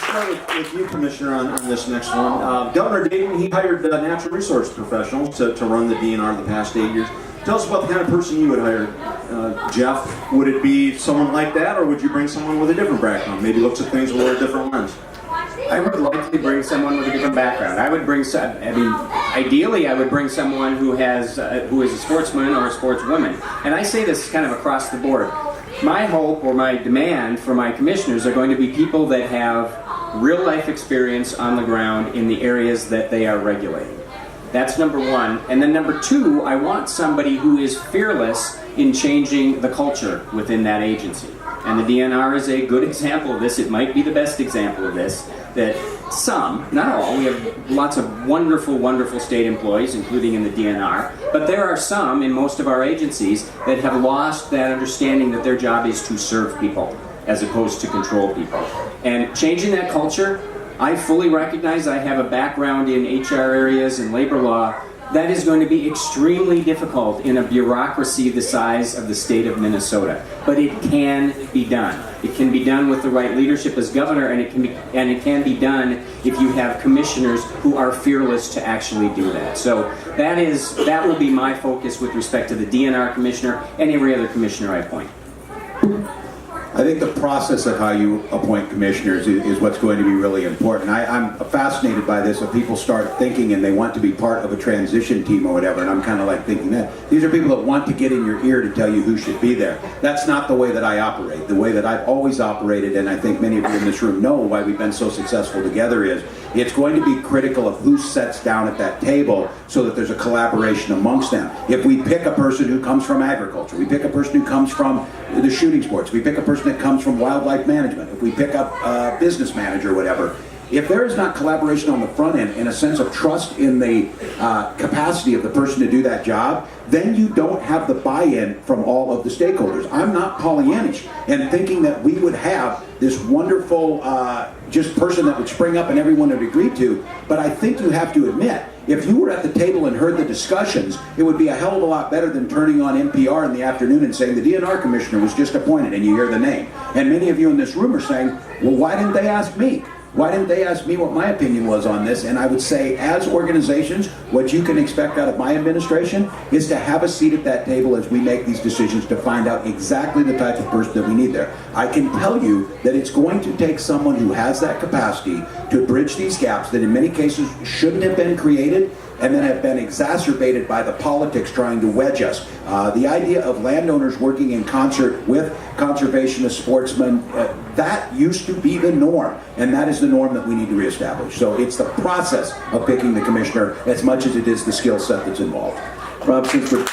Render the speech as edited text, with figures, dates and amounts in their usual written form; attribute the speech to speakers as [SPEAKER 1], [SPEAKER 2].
[SPEAKER 1] start with you, Commissioner, on this next one. Governor Dayton, he hired natural resource professionals to run the DNR the past 8 years. Tell us about the kind of person you would hire, Jeff. Would it be someone like that, or would you bring someone with a different background? Maybe looks at things with a different lens.
[SPEAKER 2] I would likely bring someone with a different background. I would bring ideally I would bring someone who is a sportsman or a sportswoman. And I say this kind of across the board. My hope or my demand for my commissioners are going to be people that have real life experience on the ground in the areas that they are regulating. That's number one. And then number two, I want somebody who is fearless in changing the culture within that agency. And the DNR is a good example of this. It might be the best example of this. That some, not all, we have lots of wonderful, wonderful state employees, including in the DNR, but there are some in most of our agencies that have lost that understanding that their job is to serve people as opposed to control people. And changing that culture, I fully recognize I have a background in HR areas and labor law. That is going to be extremely difficult in a bureaucracy the size of the state of Minnesota. But it can be done. It can be done with the right leadership as governor, and it can be done if you have commissioners who are fearless to actually do that. So that will be my focus with respect to the DNR commissioner and every other commissioner I appoint.
[SPEAKER 3] I think the process of how you appoint commissioners is what's going to be really important. I'm fascinated by this. If people start thinking and they want to be part of a transition team or whatever, and I'm kind of like thinking that these are people that want to get in your ear to tell you who should be there. That's not the way that I operate. The way that I've always operated, and I think many of you in this room know why we've been so successful together, is it's going to be critical of who sits down at that table so that there's a collaboration amongst them. If we pick a person who comes from agriculture, we pick a person who comes from the shooting sports, we pick a person that comes from wildlife management, if we pick up a business manager or whatever, if there is not collaboration on the front end and a sense of trust in the capacity of the person to do that job, then you don't have the buy-in from all of the stakeholders. I'm not Pollyannish and thinking that we would have this wonderful just person that would spring up and everyone would agree to, but I think you have to admit, if you were at the table and heard the discussions, it would be a hell of a lot better than turning on NPR in the afternoon and saying the DNR commissioner was just appointed and you hear the name. And many of you in this room are saying, well, why didn't they ask me? Why didn't they ask me what my opinion was on this? And I would say, as organizations, what you can expect out of my administration is to have a seat at that table as we make these decisions to find out exactly the type of person that we need there. I can tell you that it's going to take someone who has that capacity to bridge these gaps that in many cases shouldn't have been created and then have been exacerbated by the politics trying to wedge us. The idea of landowners working in concert with conservationists, sportsmen, that used to be the norm, and that is the norm that we need to reestablish. So it's the process of picking the commissioner as much as it is the skill set that's involved.
[SPEAKER 1] Rob, since we're